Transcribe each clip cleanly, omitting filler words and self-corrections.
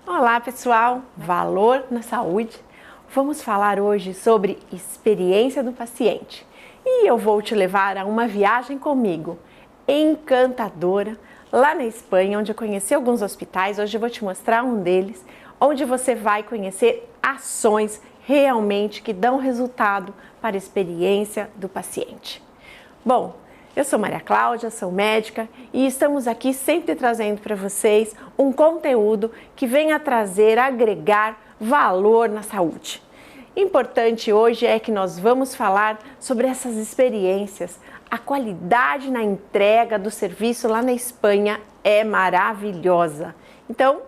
Olá pessoal, Valor na Saúde. Vamos falar hoje sobre experiência do paciente e eu vou te levar a uma viagem comigo, encantadora, lá na Espanha, onde eu conheci alguns hospitais. Hoje eu vou te mostrar um deles, onde você vai conhecer ações realmente que dão resultado para a experiência do paciente. Bom, eu sou Maria Cláudia, sou médica e estamos aqui sempre trazendo para vocês um conteúdo que venha trazer, agregar valor na saúde. Importante hoje é que nós vamos falar sobre essas experiências. A qualidade na entrega do serviço lá na Espanha é maravilhosa. Então,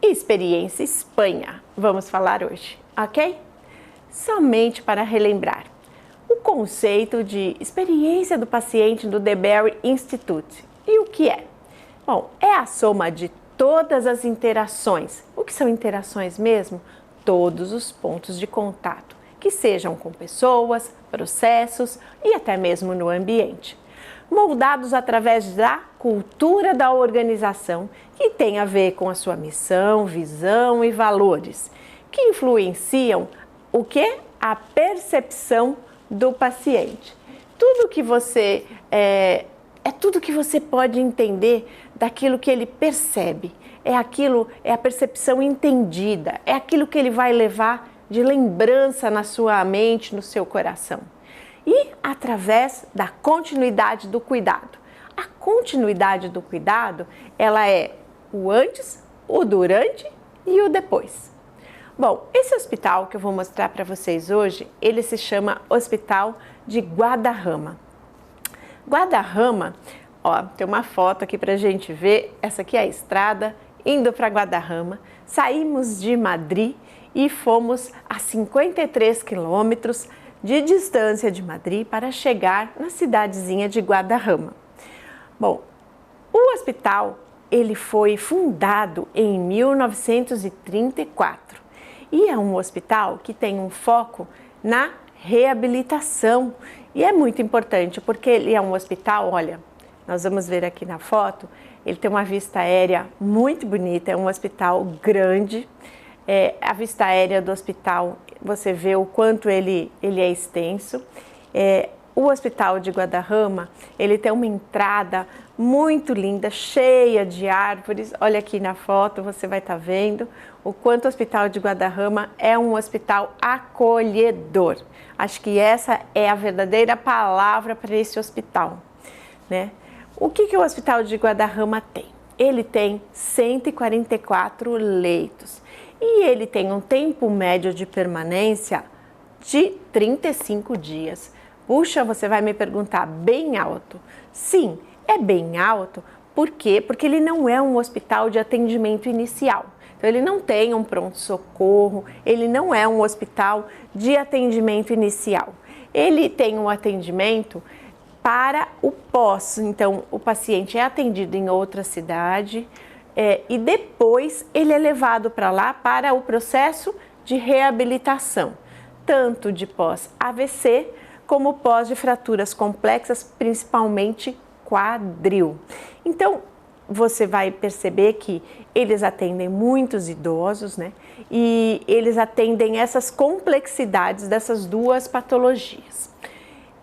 experiência Espanha, vamos falar hoje, ok? Somente para relembrar. O conceito de experiência do paciente do The Berry Institute. E o que é? Bom, é a soma de todas as interações. O que são interações mesmo? Todos os pontos de contato, que sejam com pessoas, processos e até mesmo no ambiente. Moldados através da cultura da organização, que tem a ver com a sua missão, visão e valores, que influenciam o que? A percepção do paciente. Tudo que você é tudo que você pode entender daquilo que ele percebe. É a percepção entendida, é aquilo que ele vai levar de lembrança na sua mente, no seu coração. E através da continuidade do cuidado. A continuidade do cuidado, ela é o antes, o durante e o depois. Bom, esse hospital que eu vou mostrar para vocês hoje, ele se chama Hospital de Guadarrama. Guadarrama, ó, tem uma foto aqui para a gente ver. Essa aqui é a estrada indo para Guadarrama. Saímos de Madrid e fomos a 53 quilômetros de distância de Madrid para chegar na cidadezinha de Guadarrama. Bom, o hospital ele foi fundado em 1934. E é um hospital que tem um foco na reabilitação. E é muito importante porque ele é um hospital, olha, nós vamos ver aqui na foto, ele tem uma vista aérea muito bonita, é um hospital grande. A vista aérea do hospital, você vê o quanto ele é extenso. O Hospital de Guadarrama, ele tem uma entrada muito linda, cheia de árvores. Olha aqui na foto, você vai estar vendo o quanto o Hospital de Guadarrama é um hospital acolhedor. Acho que essa é a verdadeira palavra para esse hospital, né? O que o Hospital de Guadarrama tem? Ele tem 144 leitos e ele tem um tempo médio de permanência de 35 dias. Puxa, você vai me perguntar, bem alto? Sim, é bem alto. Por quê? Porque ele não é um hospital de atendimento inicial. Então, ele não tem um pronto-socorro, ele não é um hospital de atendimento inicial. Ele tem um atendimento para o pós. Então, o paciente é atendido em outra cidade e depois ele é levado para lá para o processo de reabilitação, tanto de pós-AVC, como pós de fraturas complexas, principalmente quadril. Então, você vai perceber que eles atendem muitos idosos, né? E eles atendem essas complexidades dessas duas patologias.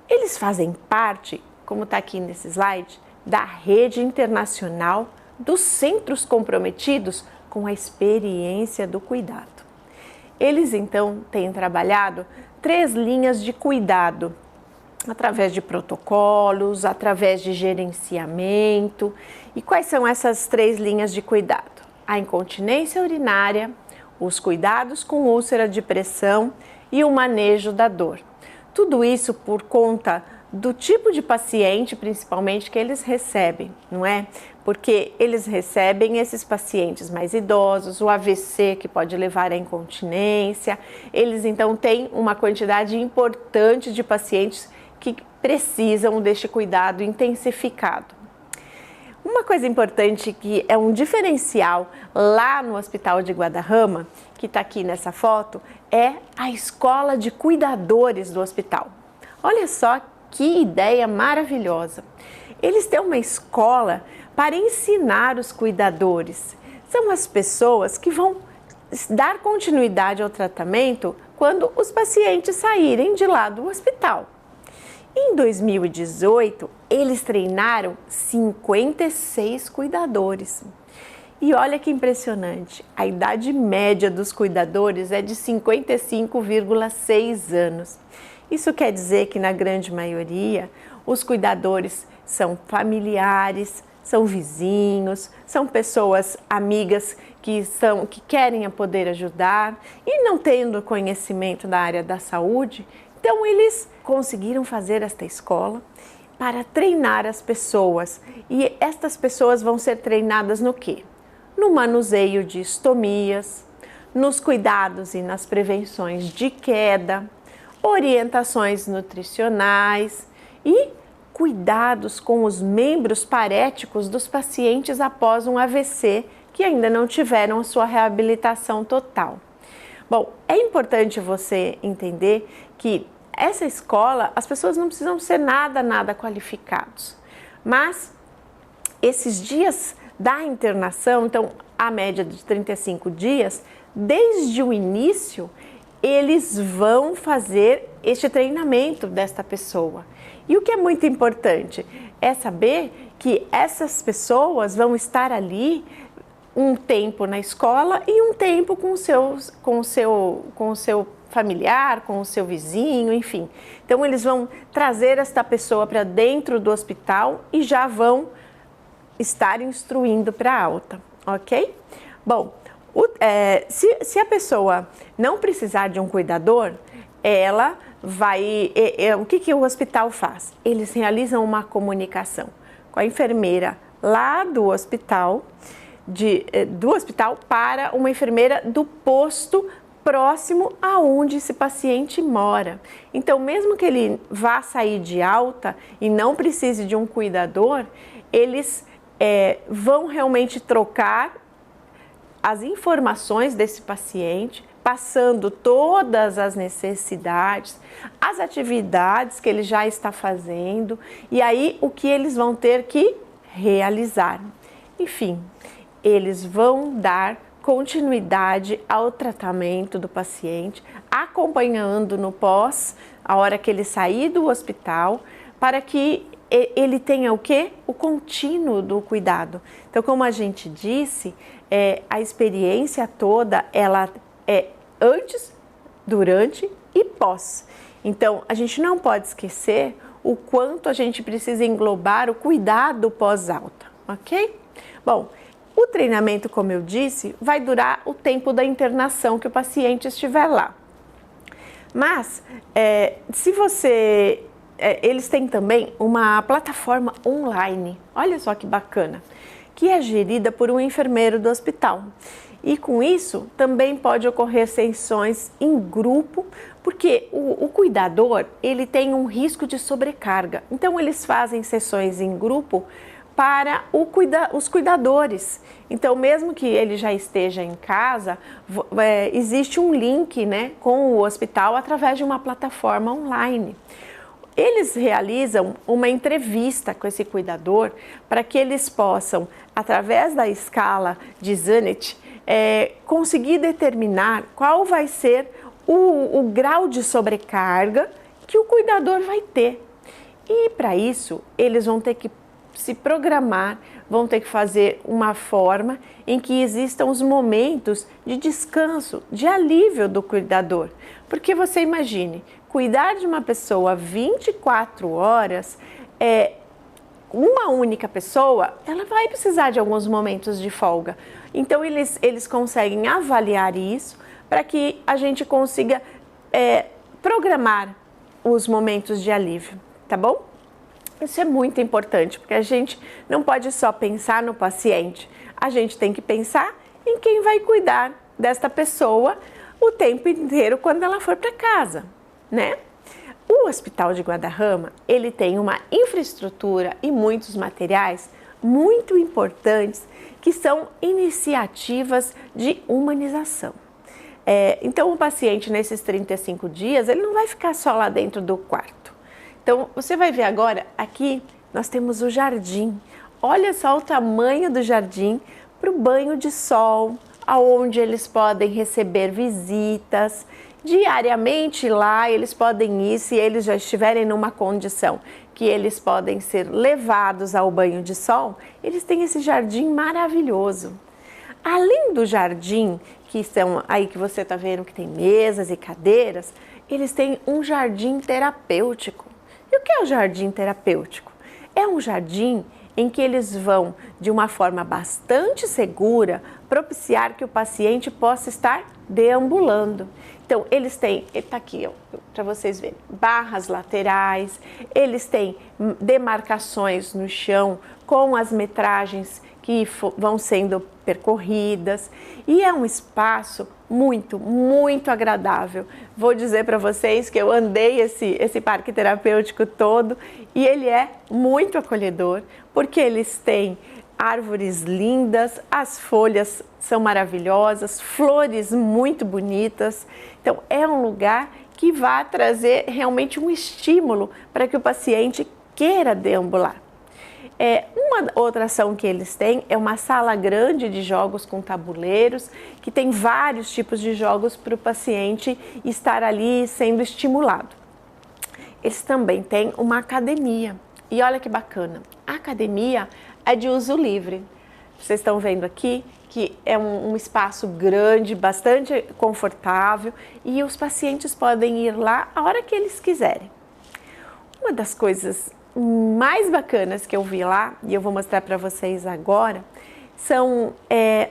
Eles fazem parte, como está aqui nesse slide, da rede internacional dos centros comprometidos com a experiência do cuidado. Eles, então, têm trabalhado 3 linhas de cuidado, através de protocolos, através de gerenciamento. E quais são essas 3 linhas de cuidado? A incontinência urinária, os cuidados com úlcera de pressão e o manejo da dor. Tudo isso por conta do tipo de paciente, principalmente, que eles recebem, não é? Porque eles recebem esses pacientes mais idosos, o AVC que pode levar à incontinência. Eles então têm uma quantidade importante de pacientes que precisam deste cuidado intensificado. Uma coisa importante que é um diferencial lá no Hospital de Guadarrama, que está aqui nessa foto, é a escola de cuidadores do hospital. Olha só que ideia maravilhosa! Eles têm uma escola para ensinar os cuidadores São as pessoas que vão dar continuidade ao tratamento quando os pacientes saírem de lá do hospital. Em 2018, eles treinaram 56 cuidadores. E olha que impressionante, a idade média dos cuidadores é de 55,6 anos. Isso quer dizer que, na grande maioria, os cuidadores são familiares, são vizinhos, são pessoas amigas que querem poder ajudar e não tendo conhecimento da área da saúde. Então, eles conseguiram fazer esta escola para treinar as pessoas. E estas pessoas vão ser treinadas no quê? No manuseio de estomias, nos cuidados e nas prevenções de queda, orientações nutricionais e cuidados com os membros paréticos dos pacientes após um AVC que ainda não tiveram a sua reabilitação total. Bom, é importante você entender que essa escola, as pessoas não precisam ser nada qualificados, mas esses dias da internação, então a média de 35 dias, desde o início, eles vão fazer este treinamento desta pessoa. E o que é muito importante é saber que essas pessoas vão estar ali um tempo na escola e um tempo com o seu familiar, com o seu vizinho, enfim. Então, eles vão trazer esta pessoa para dentro do hospital e já vão estar instruindo para alta, ok? Bom, se a pessoa não precisar de um cuidador, ela vai... o que o hospital faz? Eles realizam uma comunicação com a enfermeira lá do hospital, do hospital para uma enfermeira do posto próximo aonde esse paciente mora. Então, mesmo que ele vá sair de alta e não precise de um cuidador, eles vão realmente trocar as informações desse paciente, passando todas as necessidades, as atividades que ele já está fazendo e aí o que eles vão ter que realizar. Enfim, eles vão dar continuidade ao tratamento do paciente, acompanhando no pós, a hora que ele sair do hospital, para que ele tenha o quê? O contínuo do cuidado. Então, como a gente disse, a experiência toda, ela é antes, durante e pós. Então, a gente não pode esquecer o quanto a gente precisa englobar o cuidado pós-alta, ok? Bom, o treinamento, como eu disse, vai durar o tempo da internação que o paciente estiver lá. Mas, eles têm também uma plataforma online, olha só que bacana, que é gerida por um enfermeiro do hospital. E com isso, também pode ocorrer sessões em grupo, porque o cuidador, ele tem um risco de sobrecarga. Então, eles fazem sessões em grupo para os cuidadores. Então, mesmo que ele já esteja em casa, existe um link, né, com o hospital através de uma plataforma online. Eles realizam uma entrevista com esse cuidador para que eles possam, através da escala de Zanet, conseguir determinar qual vai ser o grau de sobrecarga que o cuidador vai ter. E para isso, eles vão ter que se programar, vão ter que fazer uma forma em que existam os momentos de descanso, de alívio do cuidador. Porque você imagine, cuidar de uma pessoa 24 horas, uma única pessoa, ela vai precisar de alguns momentos de folga. Então, eles conseguem avaliar isso para que a gente consiga programar os momentos de alívio, tá bom? Isso é muito importante, porque a gente não pode só pensar no paciente, a gente tem que pensar em quem vai cuidar desta pessoa o tempo inteiro quando ela for para casa, né? O Hospital de Guadarrama, ele tem uma infraestrutura e muitos materiais muito importantes que são iniciativas de humanização. Então, o paciente, nesses 35 dias, ele não vai ficar só lá dentro do quarto. Então, você vai ver agora, aqui nós temos o jardim. Olha só o tamanho do jardim para o banho de sol, aonde eles podem receber visitas. Diariamente lá eles podem ir, se eles já estiverem numa condição que eles podem ser levados ao banho de sol, eles têm esse jardim maravilhoso. Além do jardim, que são aí que você está vendo que tem mesas e cadeiras, eles têm um jardim terapêutico. E o que é o jardim terapêutico? É um jardim em que eles vão, de uma forma bastante segura, propiciar que o paciente possa estar deambulando. Então, eles têm, está aqui para vocês verem, barras laterais, eles têm demarcações no chão com as metragens que vão sendo percorridas e é um espaço muito agradável. Vou dizer para vocês que eu andei esse parque terapêutico todo e ele é muito acolhedor, porque eles têm árvores lindas, as folhas são maravilhosas, flores muito bonitas. Então, é um lugar que vai trazer realmente um estímulo para que o paciente queira deambular. Uma outra ação que eles têm é uma sala grande de jogos com tabuleiros, que tem vários tipos de jogos para o paciente estar ali sendo estimulado. Eles também têm uma academia. E olha que bacana, a academia é de uso livre. Vocês estão vendo aqui que é um espaço grande, bastante confortável e os pacientes podem ir lá a hora que eles quiserem. Uma das coisas mais bacanas que eu vi lá, e eu vou mostrar para vocês agora, são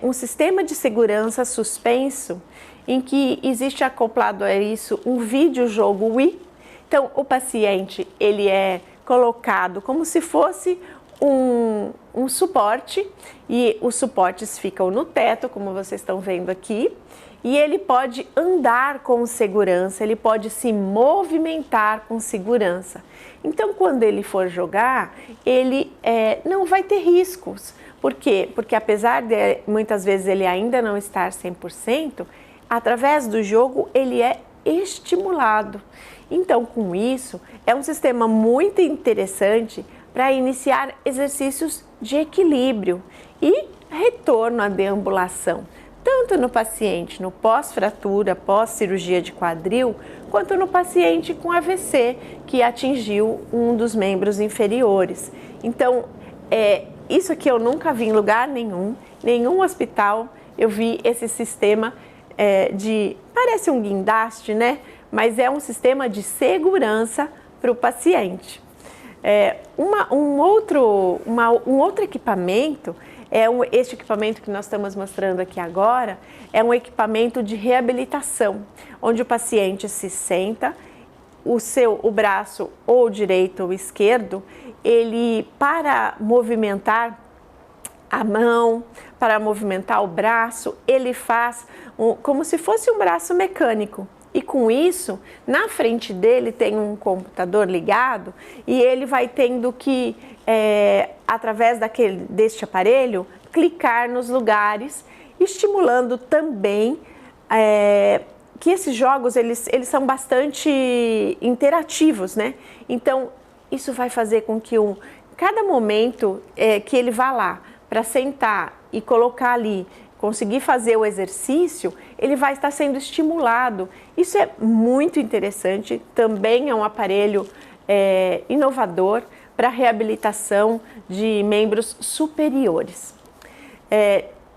um sistema de segurança suspenso em que existe acoplado a isso um videojogo Wii. Então, o paciente ele é colocado como se fosse um suporte e os suportes ficam no teto, como vocês estão vendo aqui, e ele pode andar com segurança, ele pode se movimentar com segurança. Então, quando ele for jogar, ele não vai ter riscos. Por quê? Porque apesar de muitas vezes ele ainda não estar 100%, através do jogo ele é estimulado. Então, com isso, é um sistema muito interessante para iniciar exercícios de equilíbrio e retorno à deambulação, tanto no paciente no pós-fratura, pós-cirurgia de quadril, quanto no paciente com AVC, que atingiu um dos membros inferiores. Então, isso aqui eu nunca vi em lugar nenhum hospital eu vi esse sistema parece um guindaste, né? Mas é um sistema de segurança para o paciente. Um outro equipamento, este equipamento que nós estamos mostrando aqui agora, é um equipamento de reabilitação, onde o paciente se senta, o braço ou direito ou esquerdo, ele para movimentar a mão, para movimentar o braço, ele faz como se fosse um braço mecânico. E com isso, na frente dele tem um computador ligado e ele vai tendo que, através deste aparelho, clicar nos lugares, estimulando também que esses jogos eles são bastante interativos, né? Então, isso vai fazer com que cada momento que ele vá lá para sentar e colocar ali, conseguir fazer o exercício, ele vai estar sendo estimulado. Isso é muito interessante, também é um aparelho inovador para reabilitação de membros superiores.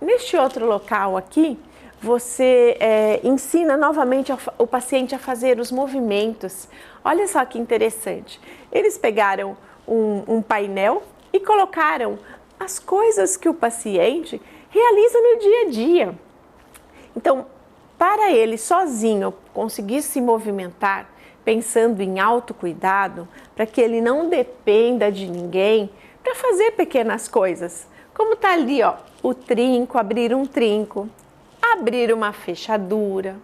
Neste outro local aqui, você ensina novamente o paciente a fazer os movimentos. Olha só que interessante. Eles pegaram um painel e colocaram as coisas que o paciente realiza no dia a dia. Então, para ele sozinho conseguir se movimentar, pensando em autocuidado, para que ele não dependa de ninguém, para fazer pequenas coisas, como está ali, ó, o trinco, abrir um trinco, abrir uma fechadura,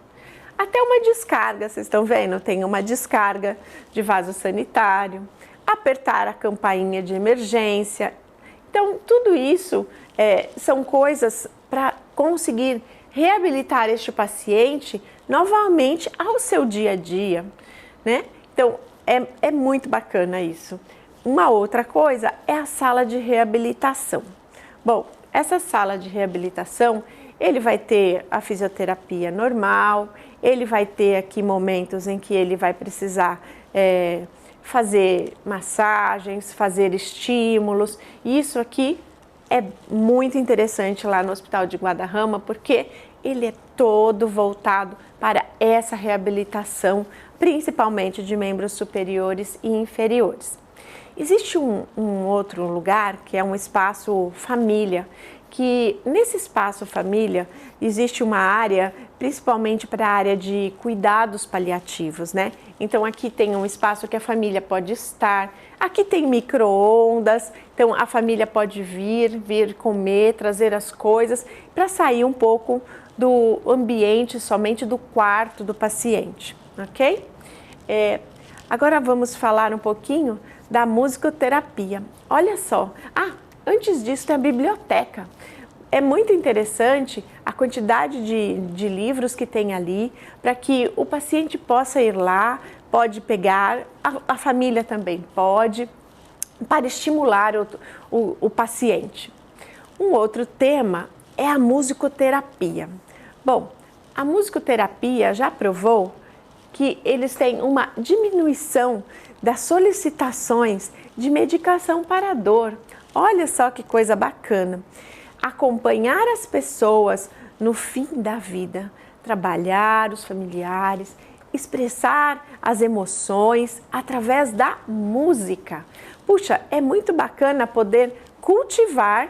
até uma descarga, vocês estão vendo? Tem uma descarga de vaso sanitário, apertar a campainha de emergência. Então, tudo isso são coisas para conseguir reabilitar este paciente novamente ao seu dia a dia, né? Então, é muito bacana isso. Uma outra coisa é a sala de reabilitação. Bom, essa sala de reabilitação, ele vai ter a fisioterapia normal, ele vai ter aqui momentos em que ele vai precisar fazer massagens, fazer estímulos. Isso aqui é muito interessante lá no Hospital de Guadarrama, porque ele é todo voltado para essa reabilitação, principalmente de membros superiores e inferiores. Existe um outro lugar que é um espaço família, que nesse espaço família existe uma área, principalmente para a área de cuidados paliativos, né? Então aqui tem um espaço que a família pode estar, aqui tem micro-ondas, então a família pode vir comer, trazer as coisas para sair um pouco do ambiente, somente do quarto do paciente, ok? Agora vamos falar um pouquinho da musicoterapia. Olha só, antes disso tem a biblioteca. É muito interessante a quantidade de livros que tem ali, para que o paciente possa ir lá, pode pegar, a família também pode, para estimular o paciente. Um outro tema é a musicoterapia. Bom, a musicoterapia já provou que eles têm uma diminuição das solicitações de medicação para a dor. Olha só que coisa bacana. Acompanhar as pessoas no fim da vida, trabalhar os familiares, expressar as emoções através da música. Puxa, é muito bacana poder cultivar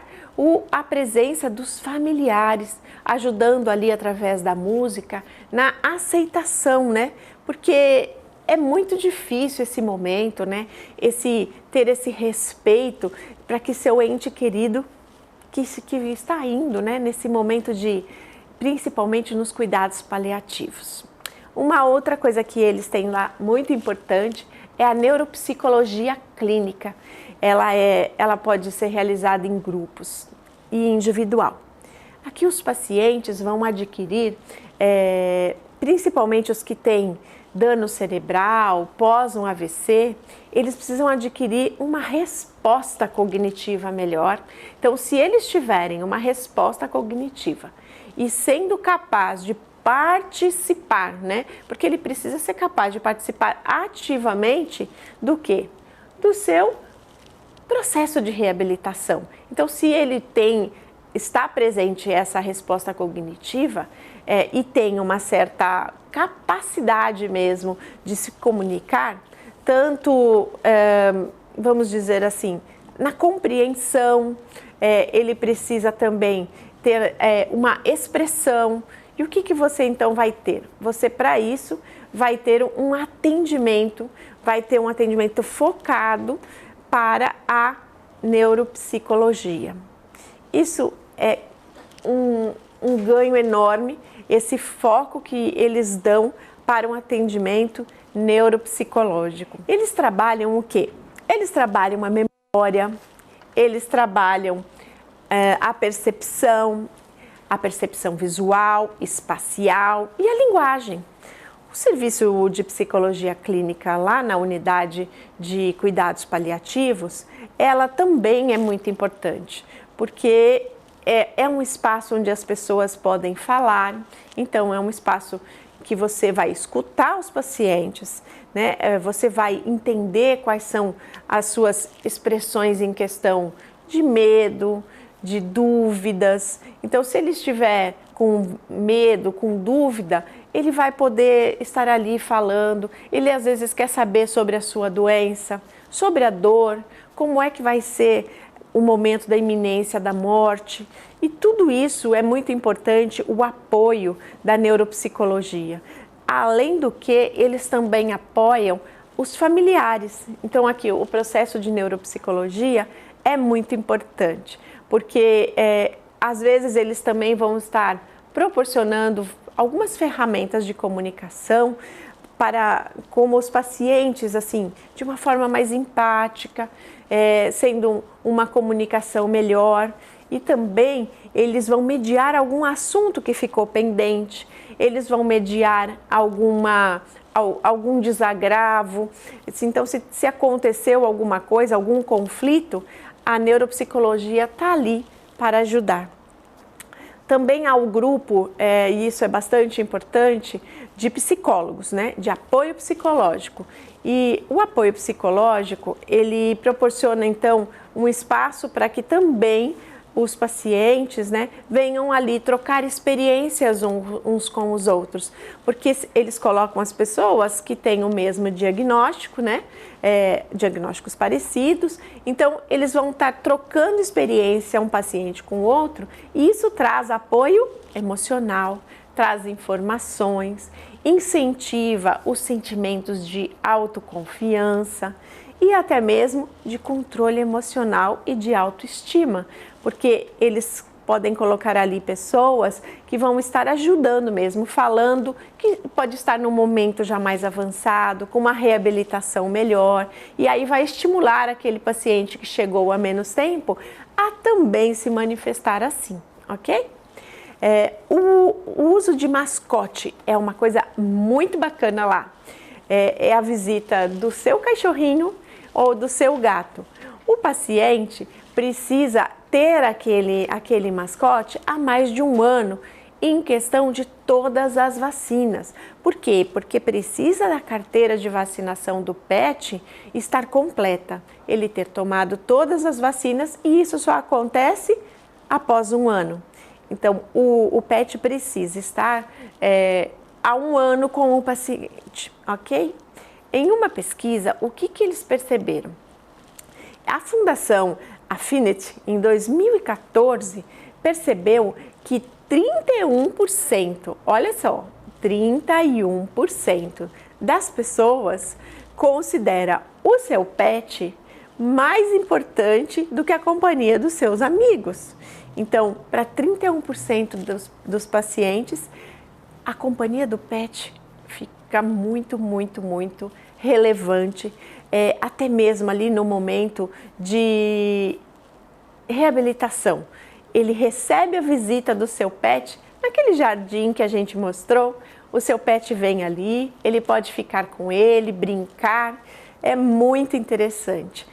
a presença dos familiares, ajudando ali através da música na aceitação, né? Porque é muito difícil esse momento, né? Ter esse respeito para que seu ente querido que está indo, né? Nesse momento principalmente nos cuidados paliativos. Uma outra coisa que eles têm lá muito importante é a neuropsicologia clínica. Ela pode ser realizada em grupos e individual. Aqui os pacientes vão adquirir, principalmente os que têm dano cerebral, pós um AVC, eles precisam adquirir uma resposta cognitiva melhor. Então, se eles tiverem uma resposta cognitiva e sendo capaz de participar, né? Porque ele precisa ser capaz de participar ativamente do quê? Do seu processo de reabilitação. Então, se ele está presente essa resposta cognitiva e tem uma certa capacidade mesmo de se comunicar, tanto, vamos dizer assim, na compreensão, ele precisa também ter uma expressão. E o que você então vai ter? Você, para isso, vai ter um atendimento, focado para a neuropsicologia. Isso é um ganho enorme, esse foco que eles dão para um atendimento neuropsicológico. Eles trabalham o quê? Eles trabalham a memória, eles trabalham a percepção visual, espacial e a linguagem. O serviço de psicologia clínica lá na unidade de cuidados paliativos, ela também é muito importante, porque é um espaço onde as pessoas podem falar, então é um espaço que você vai escutar os pacientes, né? Você vai entender quais são as suas expressões em questão de medo, de dúvidas. Então, se ele estiver com medo, com dúvida, ele vai poder estar ali falando. Ele às vezes quer saber sobre a sua doença, sobre a dor, como é que vai ser o momento da iminência da morte. E tudo isso é muito importante, o apoio da neuropsicologia. Além do que, eles também apoiam os familiares. Então, aqui, o processo de neuropsicologia é muito importante, porque às vezes eles também vão estar proporcionando algumas ferramentas de comunicação como os pacientes, assim, de uma forma mais empática, sendo uma comunicação melhor. E também eles vão mediar algum assunto que ficou pendente, eles vão mediar algum desagravo. Então, se aconteceu alguma coisa, algum conflito, a neuropsicologia está ali para ajudar. Também há o grupo, e isso é bastante importante, de psicólogos, né? De apoio psicológico. E o apoio psicológico, ele proporciona, então, um espaço para que também os pacientes, né, venham ali trocar experiências uns com os outros, porque eles colocam as pessoas que têm o mesmo diagnóstico, né, diagnósticos parecidos, então eles vão estar trocando experiência um paciente com o outro, e isso traz apoio emocional, traz informações, incentiva os sentimentos de autoconfiança e até mesmo de controle emocional e de autoestima, porque eles podem colocar ali pessoas que vão estar ajudando mesmo, falando que pode estar num momento já mais avançado, com uma reabilitação melhor, e aí vai estimular aquele paciente que chegou há menos tempo a também se manifestar assim, ok? O uso de mascote é uma coisa muito bacana lá. É a visita do seu cachorrinho ou do seu gato. O paciente precisa ter aquele mascote há mais de um ano em questão de todas as vacinas. Por quê? Porque precisa da carteira de vacinação do pet estar completa, ele ter tomado todas as vacinas, e isso só acontece após um ano. Então, o pet precisa estar há um ano com o paciente, ok? Em uma pesquisa, o que eles perceberam? A Fundação Affinity, em 2014, percebeu que 31%, olha só, 31% das pessoas considera o seu pet mais importante do que a companhia dos seus amigos. Então, para 31% dos pacientes, a companhia do pet fica muito, muito, muito relevante, até mesmo ali no momento de reabilitação. Ele recebe a visita do seu pet naquele jardim que a gente mostrou, o seu pet vem ali, ele pode ficar com ele, brincar, é muito interessante.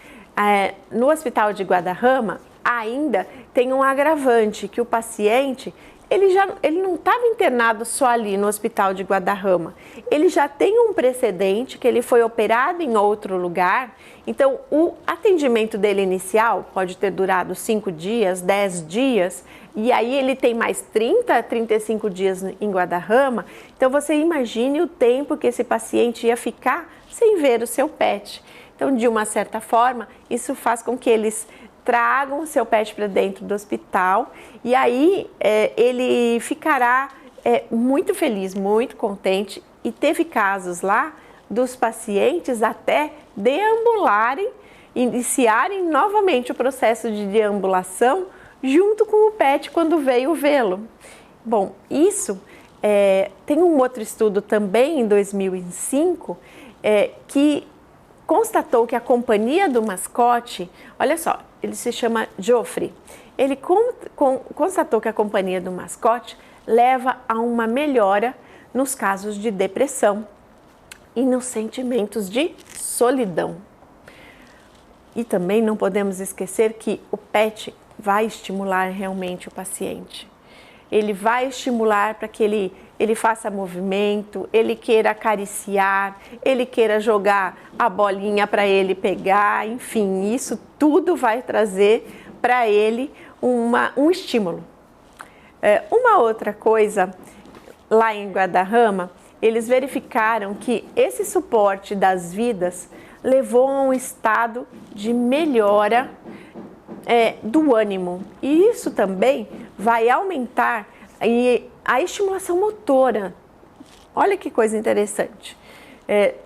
No Hospital de Guadarrama ainda tem um agravante, que o paciente ele não estava internado só ali no Hospital de Guadarrama, ele já tem um precedente que ele foi operado em outro lugar, então o atendimento dele inicial pode ter durado 5 dias, 10 dias, e aí ele tem mais 30, 35 dias em Guadarrama, então você imagine o tempo que esse paciente ia ficar sem ver o seu pet. Então, de uma certa forma, isso faz com que eles tragam o seu pet para dentro do hospital, e aí ele ficará muito feliz, muito contente, e teve casos lá dos pacientes até deambularem, iniciarem novamente o processo de deambulação junto com o pet quando veio vê-lo. Bom, isso tem um outro estudo também em 2005 que constatou que a companhia do mascote, olha só, ele se chama Geoffrey, ele constatou que a companhia do mascote leva a uma melhora nos casos de depressão e nos sentimentos de solidão. E também não podemos esquecer que o pet vai estimular realmente o paciente. Ele vai estimular para que ele faça movimento, ele queira acariciar, ele queira jogar a bolinha para ele pegar, enfim, isso tudo vai trazer para ele um estímulo. Uma outra coisa, lá em Guadarrama, eles verificaram que esse suporte das vidas levou a um estado de melhora do ânimo, e isso também vai aumentar a estimulação motora. Olha que coisa interessante.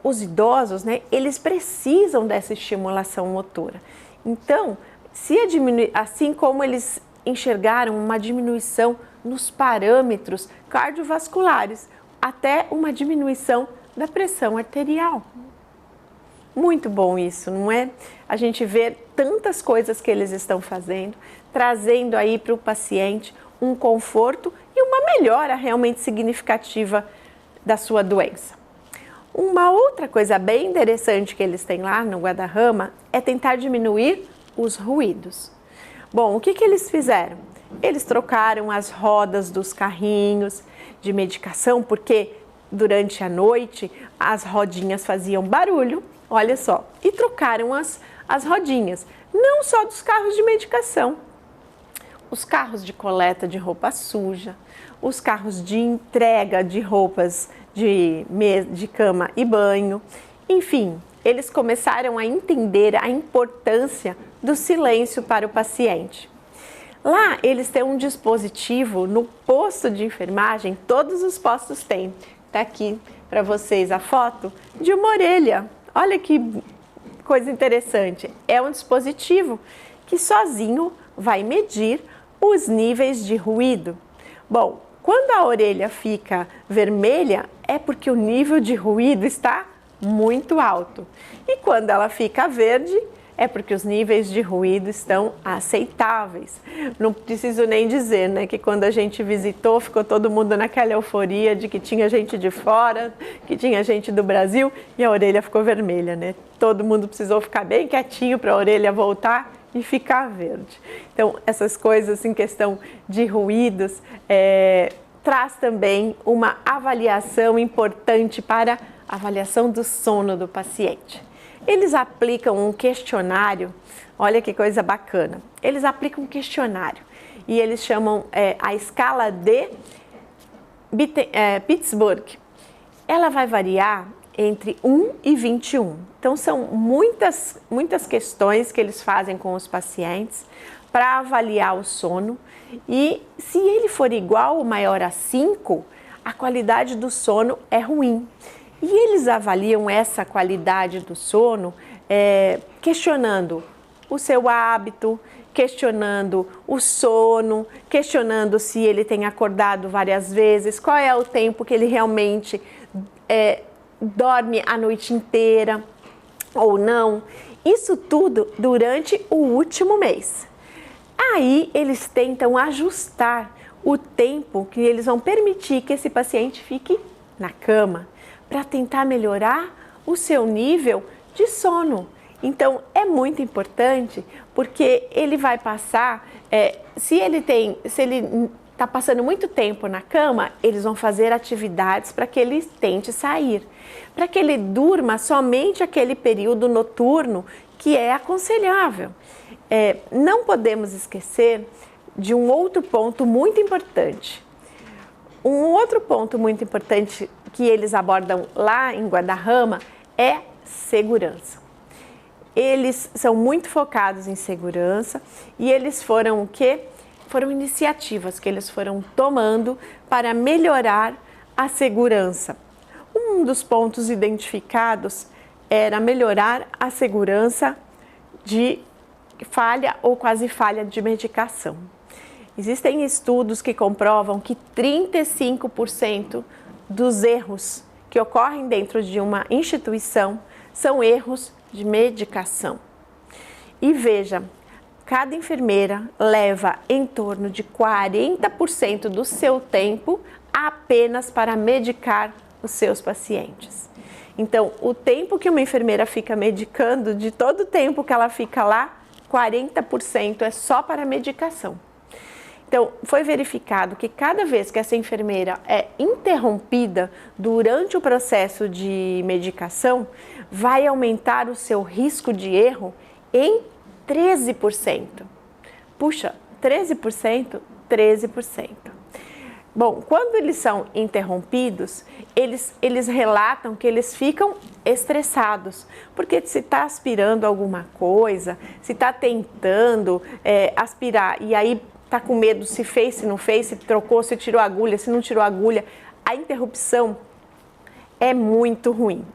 Os idosos, né, eles precisam dessa estimulação motora. Então, assim como eles enxergaram uma diminuição nos parâmetros cardiovasculares, até uma diminuição da pressão arterial. Muito bom isso, não é? A gente vê tantas coisas que eles estão fazendo, trazendo aí para o paciente um conforto e uma melhora realmente significativa da sua doença. Uma outra coisa bem interessante que eles têm lá no Guadarrama é tentar diminuir os ruídos. Bom, o que eles fizeram? Eles trocaram as rodas dos carrinhos de medicação, porque durante a noite as rodinhas faziam barulho, olha só, e trocaram as rodinhas, não só dos carros de medicação, os carros de coleta de roupa suja, os carros de entrega de roupas de cama e banho, enfim, eles começaram a entender a importância do silêncio para o paciente. Lá eles têm um dispositivo no posto de enfermagem, todos os postos têm. Está aqui para vocês a foto de uma orelha. Olha que coisa interessante. É um dispositivo que sozinho vai medir os níveis de ruído. Bom, quando a orelha fica vermelha, é porque o nível de ruído está muito alto. E quando ela fica verde, é porque os níveis de ruído estão aceitáveis. Não preciso nem dizer, né, que quando a gente visitou, ficou todo mundo naquela euforia de que tinha gente de fora, que tinha gente do Brasil, e a orelha ficou vermelha, né? Todo mundo precisou ficar bem quietinho para a orelha voltar e ficar verde. Então, essas coisas em questão de ruídos, traz também uma avaliação importante para a avaliação do sono do paciente. Eles aplicam um questionário, olha que coisa bacana, eles aplicam um questionário e eles chamam a escala de Pittsburgh. Ela vai variar entre 1 e 21. Então são muitas questões que eles fazem com os pacientes para avaliar o sono e se ele for igual ou maior a 5, a qualidade do sono é ruim. E eles avaliam essa qualidade do sono questionando o seu hábito, questionando o sono, questionando se ele tem acordado várias vezes, qual é o tempo que ele realmente dorme a noite inteira ou não. Isso tudo durante o último mês. Aí eles tentam ajustar o tempo que eles vão permitir que esse paciente fique na cama, para tentar melhorar o seu nível de sono. Então, é muito importante porque ele vai passar, se ele está passando muito tempo na cama, eles vão fazer atividades para que ele tente sair, para que ele durma somente aquele período noturno que é aconselhável. Não podemos esquecer de um outro ponto muito importante. Um outro ponto muito importante que eles abordam lá em Guadarrama é segurança. Eles são muito focados em segurança e eles foram o quê? Foram iniciativas que eles foram tomando para melhorar a segurança. Um dos pontos identificados era melhorar a segurança de falha ou quase falha de medicação. Existem estudos que comprovam que 35% dos erros que ocorrem dentro de uma instituição são erros de medicação. E veja, cada enfermeira leva em torno de 40% do seu tempo apenas para medicar os seus pacientes. Então, o tempo que uma enfermeira fica medicando, de todo o tempo que ela fica lá, 40% é só para medicação. Então, foi verificado que cada vez que essa enfermeira é interrompida durante o processo de medicação, vai aumentar o seu risco de erro em 13%. Puxa, 13%? 13%. Bom, quando eles são interrompidos, eles relatam que eles ficam estressados, porque se está aspirando alguma coisa, se está tentando aspirar e aí está com medo se fez, se não fez, se trocou, se tirou a agulha, se não tirou a agulha, a interrupção é muito ruim.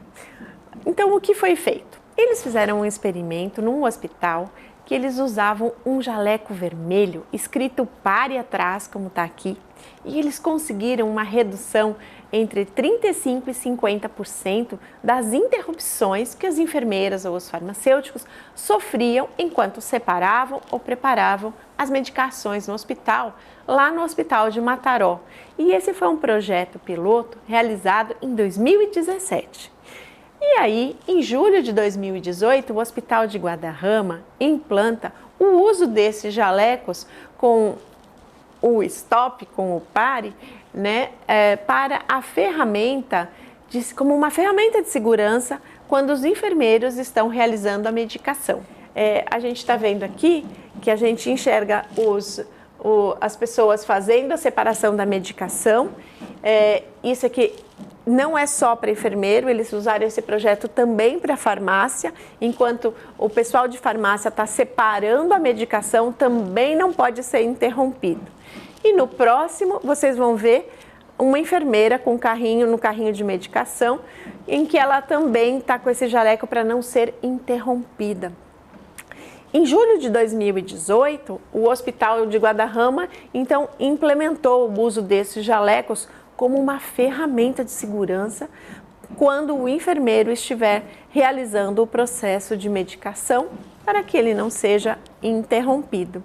Então, o que foi feito? Eles fizeram um experimento num hospital que eles usavam um jaleco vermelho, escrito pare atrás, como está aqui, e eles conseguiram uma redução entre 35% e 50% das interrupções que as enfermeiras ou os farmacêuticos sofriam enquanto separavam ou preparavam as medicações no hospital, lá no Hospital de Mataró. E esse foi um projeto piloto realizado em 2017. E aí, em julho de 2018, o Hospital de Guadarrama implanta o uso desses jalecos com o stop, com o pare, né, para a ferramenta, como uma ferramenta de segurança quando os enfermeiros estão realizando a medicação. A gente está vendo aqui que a gente enxerga as pessoas fazendo a separação da medicação. Isso aqui não é só para enfermeiro, eles usaram esse projeto também para farmácia, enquanto o pessoal de farmácia está separando a medicação, também não pode ser interrompido. E no próximo, vocês vão ver uma enfermeira com no carrinho de medicação, em que ela também está com esse jaleco para não ser interrompida. Em julho de 2018, o Hospital de Guadarrama, então, implementou o uso desses jalecos como uma ferramenta de segurança quando o enfermeiro estiver realizando o processo de medicação, para que ele não seja interrompido.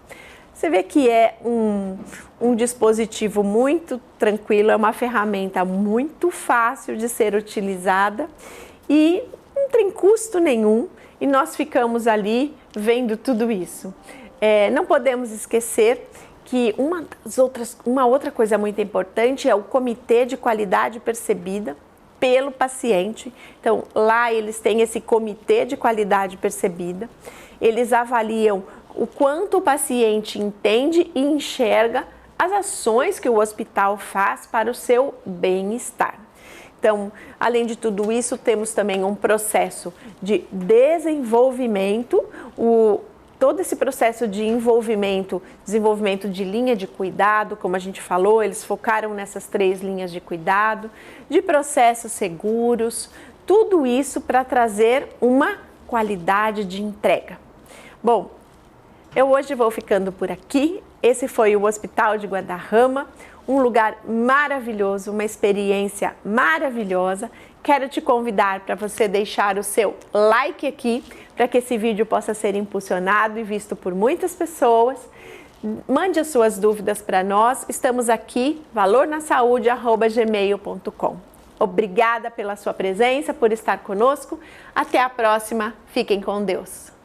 Você vê que é um dispositivo muito tranquilo, é uma ferramenta muito fácil de ser utilizada e não tem custo nenhum, e nós ficamos ali vendo tudo isso. Não podemos esquecer que uma outra coisa muito importante é o comitê de qualidade percebida pelo paciente. Então, lá eles têm esse comitê de qualidade percebida, eles avaliam o quanto o paciente entende e enxerga as ações que o hospital faz para o seu bem-estar. Então, além de tudo isso, temos também um processo de desenvolvimento, todo esse processo de desenvolvimento de linha de cuidado, como a gente falou, eles focaram nessas 3 linhas de cuidado, de processos seguros, tudo isso para trazer uma qualidade de entrega. Bom, eu hoje vou ficando por aqui. Esse foi o Hospital de Guadarrama, um lugar maravilhoso, uma experiência maravilhosa. Quero te convidar para você deixar o seu like aqui, para que esse vídeo possa ser impulsionado e visto por muitas pessoas. Mande as suas dúvidas para nós. Estamos aqui, valornasaude@gmail.com. Obrigada pela sua presença, por estar conosco. Até a próxima. Fiquem com Deus.